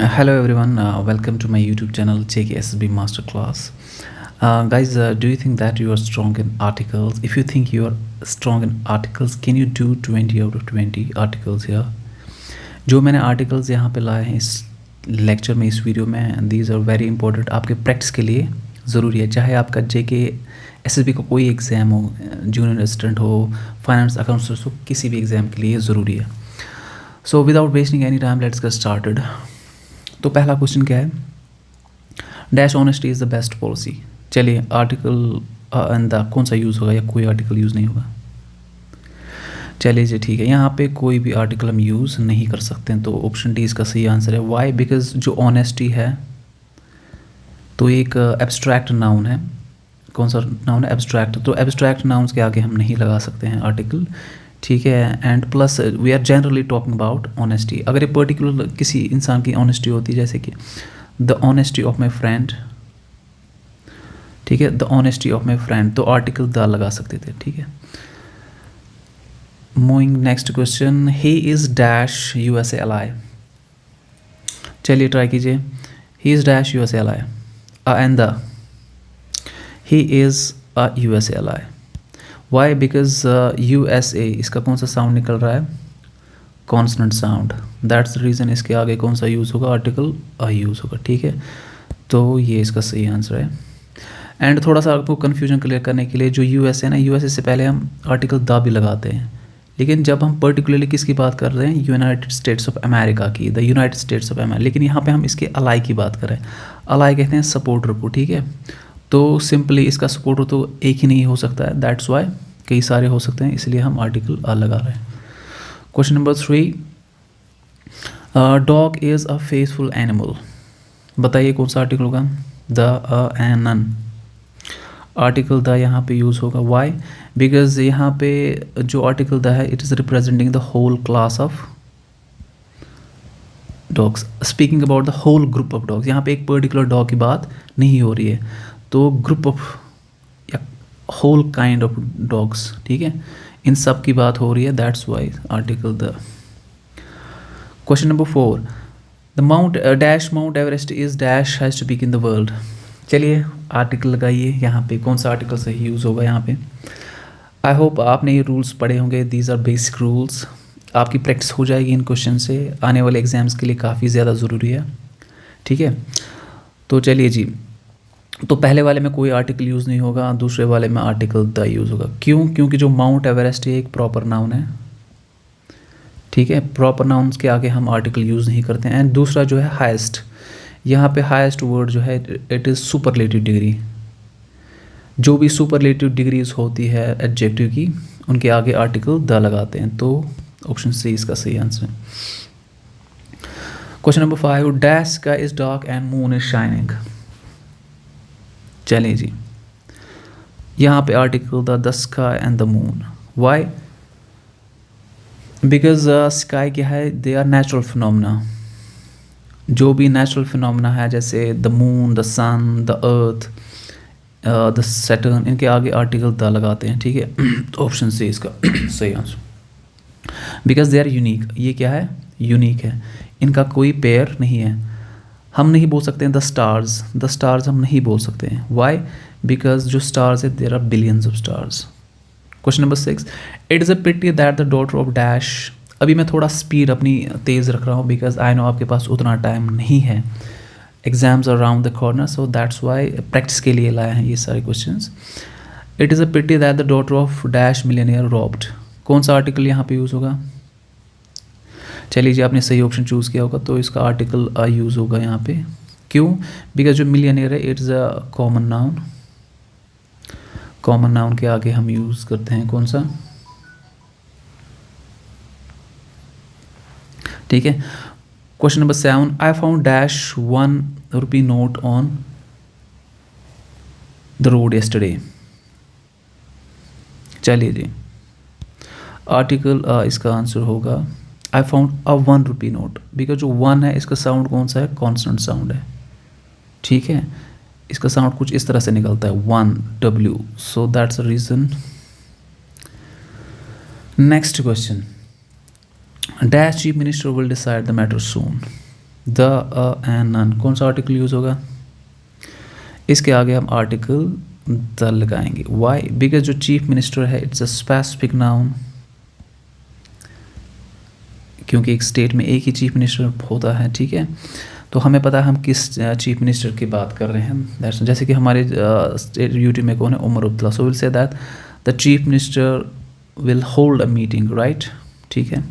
Hello everyone, welcome to my YouTube channel JKSSB Masterclass. Guys, do you think that you are strong in articles? If you think you are strong in articles, can you do 20 out of 20 articles here? जो मैंने articles यहाँ पे लाए हैं इस lecture में, इस video में, दीज आर वेरी इंपॉर्टेंट, आपके प्रैक्टिस के लिए ज़रूरी है। चाहे आपका जेके एसएसबी का कोई एग्ज़ाम हो, जूनियर असिस्टेंट हो, फाइनेंस अकाउंट्स हो, किसी भी एग्ज़ाम के लिए ज़रूरी है। So without wasting any time let's get started. तो पहला क्वेश्चन क्या है? Dash honesty is the best policy. चलिए, आर्टिकल एंड द कौन सा यूज़ होगा या कोई आर्टिकल यूज़ नहीं होगा? चलिए जी, ठीक है, यहाँ पे कोई भी आर्टिकल हम यूज़ नहीं कर सकते हैं, तो ऑप्शन डी इसका सही आंसर है। वाई? बिकॉज जो ऑनेस्टी है तो एक एब्स्ट्रैक्ट नाउन है। कौन सा नाउन है? एब्स्ट्रैक्ट। तो एब्स्ट्रैक्ट नाउन्स के आगे हम नहीं लगा सकते हैं आर्टिकल, ठीक है। And plus we are generally talking about honesty. अगर ये पर्टिकुलर किसी इंसान की ऑनेस्टी होती है, जैसे कि the honesty of my friend, ठीक है, the honesty of my friend, तो आर्टिकल द लगा सकते थे, ठीक है। Moving next question, he is dash USA ally. चलिए ट्राई कीजिए। He is dash USA ally and the he is a USA ally. Why? Because USA, इसका कौन सा साउंड निकल रहा है? Consonant sound. That's the reason इसके आगे कौन सा यूज़ होगा? आर्टिकल अ यूज़ होगा, ठीक है। तो ये इसका सही आंसर है। एंड थोड़ा सा आपको कन्फ्यूजन क्लियर करने के लिए, जो US है ना, USA से पहले हम आर्टिकल द भी लगाते हैं, लेकिन जब हम पर्टिकुलरली किसकी बात कर रहे हैं? यूनाइटेड स्टेट्स ऑफ अमेरिका की, the United states of America. लेकिन यहाँ पे हम इसके अलाई की बात कर रहे हैं। अलाई कहते हैं सपोर्टर को, ठीक है। तो सिंपली इसका सपोर्टर तो एक ही नहीं हो सकता है, दैट्स वाई कई सारे हो सकते हैं, इसलिए हम आर्टिकल अ लगा रहे हैं। Question number 3, dog is a faithful animal. बताइए कौन सा आर्टिकल होगा? The, a, and none. Article the यहाँ पे यूज़ होगा। वाई? बिकॉज यहाँ पे जो आर्टिकल द है, it is representing the whole class of dogs, speaking about the whole group of dogs. यहाँ पे एक पर्टिकुलर डॉग की बात नहीं हो रही है, तो ग्रुप ऑफ या होल काइंड ऑफ डॉग्स, ठीक है, इन सब की बात हो रही है, that's why article the. Question number 4, the mount dash Mount Everest is dash has to peak in the world. चलिए आर्टिकल लगाइए, यहाँ पे कौन सा आर्टिकल सही यूज़ होगा? यहाँ पे आई होप आपने ये रूल्स पढ़े होंगे, दीज आर बेसिक रूल्स। आपकी प्रैक्टिस हो जाएगी इन क्वेश्चन से, आने वाले एग्जाम्स के लिए काफ़ी ज़्यादा ज़रूरी है, ठीक है। तो चलिए जी, तो पहले वाले में कोई आर्टिकल यूज़ नहीं होगा, दूसरे वाले में आर्टिकल द यूज़ होगा। क्यों? क्योंकि जो माउंट एवरेस्ट है एक प्रॉपर नाउन है, ठीक है। प्रॉपर नाउन्स के आगे हम आर्टिकल यूज़ नहीं करते हैं। एंड दूसरा जो है हाईएस्ट, यहाँ पे हाईएस्ट वर्ड जो है इट इज़ सुपरलेटिव डिग्री। जो भी सुपरलेटिव डिग्रीज होती है एडजेक्टिव की, उनके आगे आर्टिकल द लगाते हैं, तो ऑप्शन सी इसका सही आंसर है। Question number 5, dash sky is dark and moon is shining. चलिए जी, यहाँ पे article the sky and the moon. Why? Because sky क्या है? They are natural phenomena. जो भी नेचुरल फिनोमिना है, जैसे the moon, the sun, the earth, the Saturn, इनके आगे आर्टिकल द लगाते हैं, ठीक है। तो ऑप्शन सी इसका सही answer. Because they are unique. ये क्या है? यूनिक है, इनका कोई पेयर नहीं है। हम नहीं बोल सकते हैं द स्टार्स हम नहीं बोल सकते हैं। वाई? बिकॉज जो स्टार्स है, there are billions of stars. Question number 6, it is a pity that the daughter of dash. अभी मैं थोड़ा स्पीड अपनी तेज़ रख रहा हूँ, बिकॉज आई नो आपके पास उतना टाइम नहीं है, exams are around the corner, so that's why practice के लिए लाए हैं ये सारे questions. It is a pity that the daughter of dash millionaire robbed. कौन सा आर्टिकल यहाँ पे यूज़ होगा? चलिए जी, आपने सही ऑप्शन चूज़ किया होगा, तो इसका आर्टिकल अ यूज़ होगा यहाँ पे। क्यों? बिकॉज जो मिलियनियर है, it's a common noun. Common noun के आगे हम यूज़ करते हैं कौन सा? ठीक है। Question number 7, I found dash 1 rupee note on the road yesterday. चलिए जी, आर्टिकल इसका आंसर होगा I found a 1 rupee note. Because जो 1 है, इसका साउंड कौन सा है? कॉन्सोनेंट साउंड है, ठीक है। इसका साउंड कुछ इस तरह से निकलता है, 1 W, so that's a reason. Next question, dash chief minister will decide the matter soon. The, and, none, कौन सा आर्टिकल यूज़ होगा? इसके आगे हम आर्टिकल द लगाएंगे। वाई? बिकॉज जो चीफ मिनिस्टर है इट्स अ स्पेसिफिक नाउन, क्योंकि एक स्टेट में एक ही चीफ मिनिस्टर होता है, ठीक है। तो हमें पता है हम किस चीफ मिनिस्टर की बात कर रहे हैं। दैट्स जैसे कि हमारे स्टेट यूटी में कौन है? Omar Abdullah. So will say that the chief minister will hold a meeting, right? ठीक है,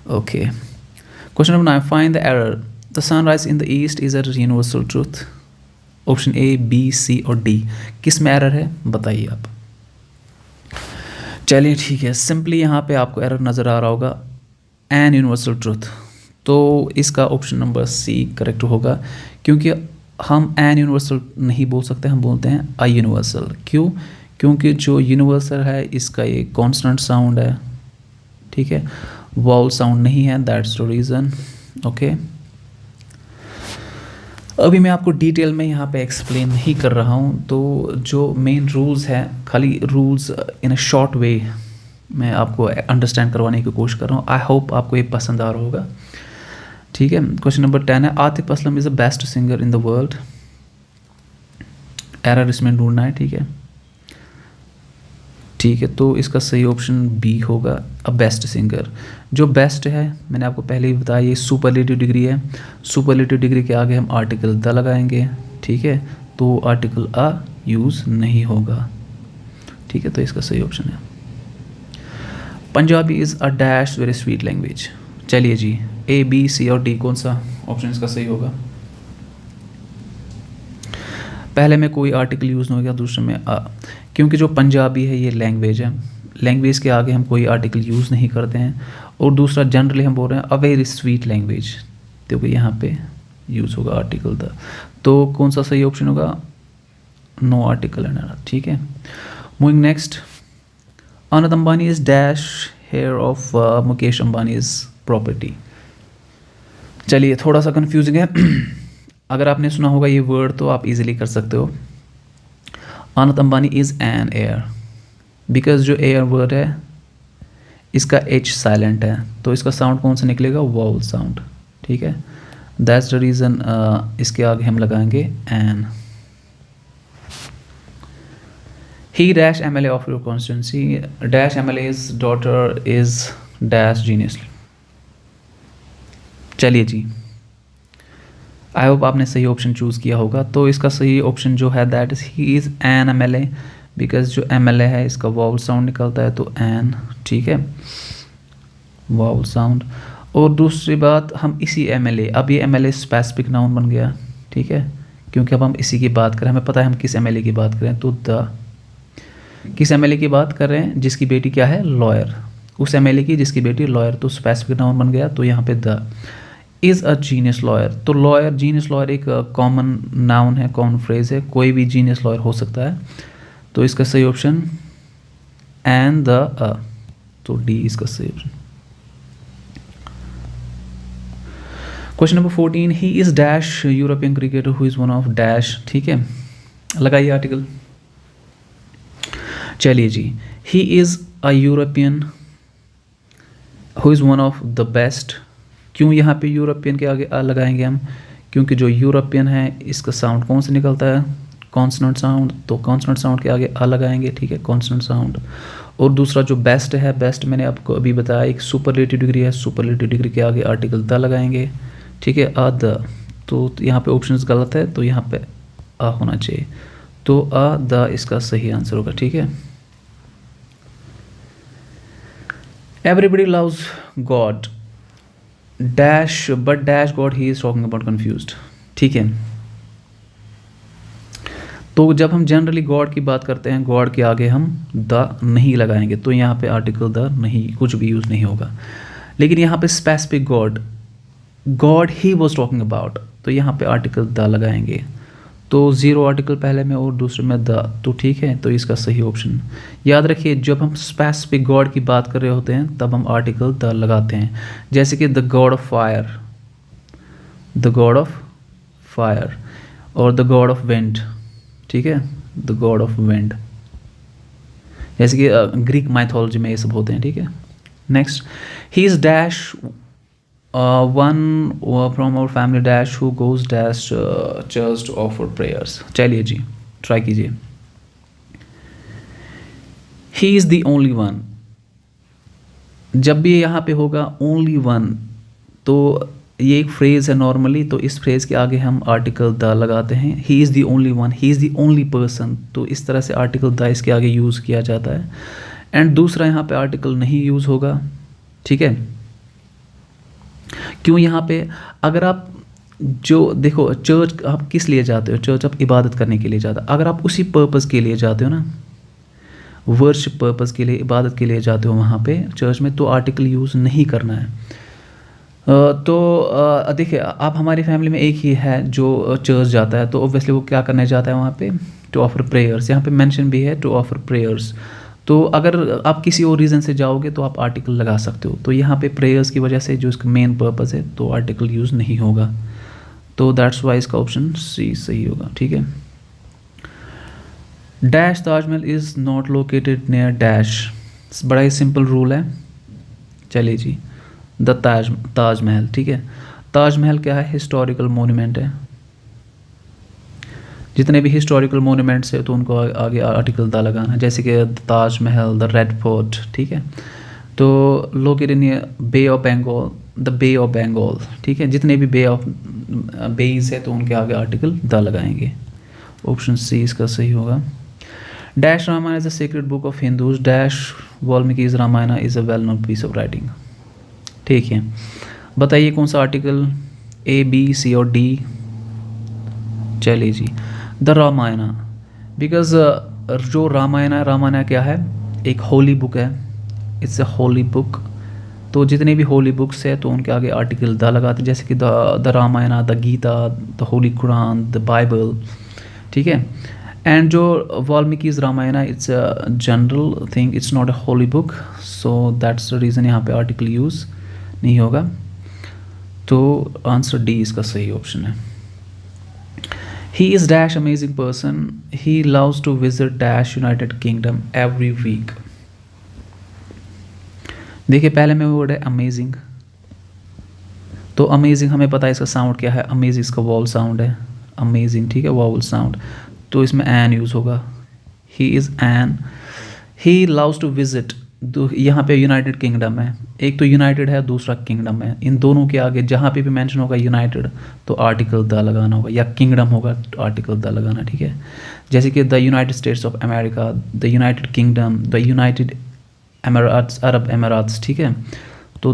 okay. Question number 9, find the error. The sunrise in the east is a universal truth. Option A, B, C और D, किस में error है बताइए आप। चलिए ठीक है, सिंपली यहाँ पे आपको एरर नज़र आ रहा होगा, एन यूनिवर्सल ट्रूथ। तो इसका ऑप्शन नंबर सी करेक्ट होगा, क्योंकि हम एन यूनिवर्सल नहीं बोल सकते, हम बोलते हैं अ यूनिवर्सल। क्यों? क्योंकि जो यूनिवर्सल है इसका ये कॉन्सोनेंट साउंड है, ठीक है, वाउल साउंड नहीं है, दैट्स द रीज़न। ओके, अभी मैं आपको डिटेल में यहाँ पे एक्सप्लेन नहीं कर रहा हूँ, तो जो मेन रूल्स हैं, खाली rules in a short way मैं आपको अंडरस्टैंड करवाने की कोशिश कर रहा हूँ। आई होप आपको ये पसंद आ रहा होगा, ठीक है। क्वेश्चन नंबर 10 है, Atif Aslam is the best singer in the world. Error इसमें ढूंढना है, ठीक है, ठीक है। तो इसका सही ऑप्शन बी होगा, अ बेस्ट सिंगर। जो बेस्ट है मैंने आपको पहले ही बताया, ये सुपरलेटिव डिग्री है। सुपरलेटिव डिग्री के आगे हम आर्टिकल द लगाएंगे, ठीक है, तो आर्टिकल अ यूज़ नहीं होगा, ठीक है। तो इसका सही ऑप्शन है Punjabi is a dash very sweet language. चलिए जी, ए, बी, सी और डी, कौन सा ऑप्शन इसका सही होगा? पहले में कोई आर्टिकल यूज़ नहीं होगा, दूसरे में अ, क्योंकि जो पंजाबी है ये लैंग्वेज है, लैंग्वेज के आगे हम कोई आर्टिकल यूज़ नहीं करते हैं। और दूसरा जनरली हम बोल रहे हैं अ वेरी स्वीट लैंग्वेज, तो यहाँ पे यूज़ होगा आर्टिकल द। तो कौन सा सही ऑप्शन होगा? नो आर्टिकल एंड एरर, ठीक है। Moving next, Anant Ambani is dash heir of Mukesh Ambani is property. चलिए, थोड़ा सा कंफ्यूजिंग है अगर आपने सुना होगा ये वर्ड तो आप इजीली कर सकते हो। Anant Ambani is an heir, because जो एयर वर्ड है इसका एच साइलेंट है, तो इसका साउंड कौन सा निकलेगा? वाउल साउंड, ठीक है। दैट्स द रीज़न इसके आगे हम लगाएंगे an. He dash M L A of your constituency, dash M L A's daughter is dash genius. चलिए जी, आई होप आपने सही ऑप्शन चूज़ किया होगा। तो इसका सही ऑप्शन जो है that is he is an M L A, because जो एम एल ए है इसका वाउल साउंड निकलता है, तो एन, ठीक है, वाउल साउंड। और दूसरी बात, हम इसी एम एल ए, अब ये M L A specific noun बन गया, ठीक है, क्योंकि अब हम इसी की बात करें, हमें पता है हम किस एम एल ए की बात करें, तो द, किस एम एल ए की बात कर रहे हैं? जिसकी बेटी क्या है? लॉयर। उस एम एल ए की जिसकी बेटी लॉयर, तो स्पेसिफिक नाउन बन गया, तो यहाँ पे the is a genius lawyer. तो लॉयर, जीनियस लॉयर एक कॉमन नाउन है, कॉमन फ्रेज है, कोई भी जीनियस लॉयर हो सकता है। तो इसका सही ऑप्शन एंड द, तो डी इसका सही option. Question number 14, he is dash European cricketer who is one of dash, ठीक है, लगाइए आर्टिकल। चलिए जी, he is a European who is one of the best. क्यों यहाँ पे यूरोपियन के आगे अ लगाएंगे हम? क्योंकि जो यूरोपियन है इसका साउंड कौन सा निकलता है? कॉन्सोनेंट साउंड, तो कॉन्सोनेंट साउंड के आगे अ लगाएंगे, ठीक है, कॉन्सोनेंट साउंड। और दूसरा जो बेस्ट है, बेस्ट मैंने आपको अभी बताया एक सुपरलेटिव डिग्री है, सुपरलेटिव डिग्री के आगे आर्टिकल द लगाएंगे, ठीक है, अ द। तो यहाँ पे ऑप्शंस गलत है, तो यहाँ पे अ होना चाहिए, तो अ द इसका सही आंसर होगा, ठीक है। Everybody loves God dash but dash God he is talking about confused, ठीक है। तो जब हम जनरली गॉड की बात करते हैं, गॉड के आगे हम द नहीं लगाएंगे, तो यहाँ पे आर्टिकल द नहीं, कुछ भी यूज़ नहीं होगा। लेकिन यहाँ पे specific God, God he was talking about, तो यहाँ पे आर्टिकल द लगाएंगे, तो ज़ीरो आर्टिकल पहले में और दूसरे में द, तो ठीक है। तो इसका सही ऑप्शन, याद रखिए जब हम स्पेसिफिक गॉड की बात कर रहे होते हैं तब हम आर्टिकल द लगाते हैं, जैसे कि the God of fire, the God of fire, और द गॉड ऑफ विंड, ठीक है, द गॉड ऑफ विंड, जैसे कि ग्रीक माइथोलॉजी में ये सब होते हैं, ठीक है। Next, he is dash one from our family dash who goes dash church to offer prayers. चलिए जी, ट्राई कीजिए. He is the only one. जब भी यहाँ पे होगा ओनली वन, तो ये एक फ्रेज़ है नॉर्मली, तो इस फ्रेज़ के आगे हम आर्टिकल द लगाते हैं. He is the only one, he is the only person, तो इस तरह से आर्टिकल द इसके आगे यूज़ किया जाता है. एंड दूसरा यहाँ पे आर्टिकल नहीं यूज़ होगा. ठीक है, क्यों यहाँ पे? अगर आप जो देखो, चर्च आप किस लिए जाते हो? चर्च आप इबादत करने के लिए जाते हो. अगर आप उसी पर्पज़ के लिए जाते हो ना, वर्शिप पर्पज़ के लिए, इबादत के लिए जाते हो वहाँ पे चर्च में, तो आर्टिकल यूज़ नहीं करना है. तो देखिए, आप हमारी फैमिली में एक ही है जो चर्च जाता है, तो ऑब्वियसली वो क्या करने जाता है वहाँ पे? To offer prayers. यहाँ पे मेंशन भी है टू ऑफर प्रेयर्स. तो अगर आप किसी और रीज़न से जाओगे तो आप आर्टिकल लगा सकते हो. तो यहाँ पे प्रेयर्स की वजह से जो इसका मेन पर्पज़ है, तो आर्टिकल यूज़ नहीं होगा. तो दैट्स वाई इसका ऑप्शन सी सही होगा. ठीक है. Dash Taj Mahal is not located near dash. बड़ा ही सिंपल रूल है. चलिए जी, द ताजमहल. ठीक है, ताजमहल क्या है? हिस्टोरिकल मोन्यूमेंट है. जितने भी हिस्टोरिकल मोन्यूमेंट्स है तो उनको आगे आर्टिकल द लगाना है. जैसे कि ताजमहल, द रेड फोर्ट. ठीक है, तो located near bay of Bengal, the bay of Bengal. ठीक है, जितने भी बे ऑफ बेज है तो उनके आगे आर्टिकल द लगाएंगे. ऑप्शन सी इसका सही होगा. Dash Ramayana is a secret book of Hindus. Dash Valmiki's Ramayana is a well known piece of writing. ठीक है, बताइए कौन सा आर्टिकल? ए, बी, सी और डी. चलिए जी, द रामायण. बिकॉज जो रामायण है, रामायण क्या है? एक होली बुक है. It's a holy book. तो जितने भी होली बुक्स है तो उनके आगे आर्टिकल द लगाते, जैसे कि the Ramayana, the Gita, the holy Quran, the Bible. ठीक है. एंड जो Valmiki's Ramayana, it's a general thing, it's not a holy book, so that's the reason यहाँ पे आर्टिकल यूज़ नहीं होगा. तो आंसर डी इसका सही ऑप्शन है. He is dash amazing person. He loves to visit dash United Kingdom every week. देखिए, पहले में वर्ड है अमेजिंग. तो अमेजिंग हमें पता है इसका साउंड क्या है. अमेजिंग इसका वॉवल साउंड है. अमेजिंग. ठीक है, वॉवल साउंड. तो इसमें एन यूज़ होगा. He is an. He loves to visit. यहाँ पे यूनाइटेड किंगडम है. एक तो यूनाइटेड है, दूसरा किंगडम है. इन दोनों के आगे जहाँ पे भी मेंशन होगा यूनाइटेड, तो आर्टिकल द लगाना होगा, या किंगडम होगा तो आर्टिकल द लगाना. ठीक है, जैसे कि the United states of America, the United kingdom, the United Emirates, Arab Emirates. ठीक है, तो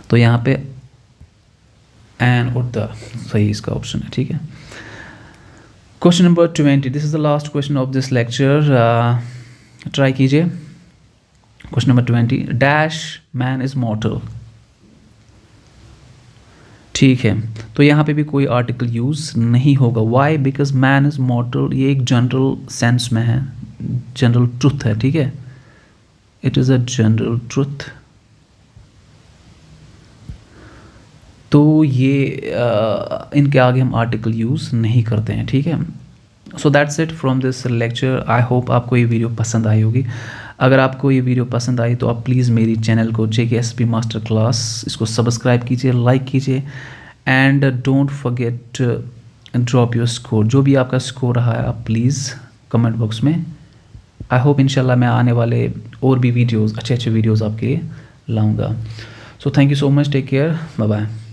तो यहाँ पे एन और द सही इसका ऑप्शन है. ठीक है. Question number 20. This is the last question of this lecture. Try कीजिए. Question number 20. Dash man is mortal. ठीक है, तो यहाँ पे भी कोई आर्टिकल यूज़ नहीं होगा. Why? Because man is mortal, ये एक जनरल सेंस में है, जनरल ट्रुथ है. ठीक है, it is a general truth. तो ये इनके आगे हम आर्टिकल यूज़ नहीं करते हैं. ठीक है. So that's it from this lecture. I hope आपको ये वीडियो पसंद आई होगी. अगर आपको ये वीडियो पसंद आई तो आप प्लीज़ मेरी चैनल को JKSB मास्टर क्लास इसको सब्सक्राइब कीजिए, लाइक कीजिए, and don't forget drop your score. जो भी आपका स्कोर रहा है आप प्लीज़ कमेंट बॉक्स में. आई होप इंशाल्लाह मैं आने वाले और भी वीडियोज़, अच्छे वीडियोज़ आपके लिए लाऊँगा. So thank you so much. Take care. Bye bye.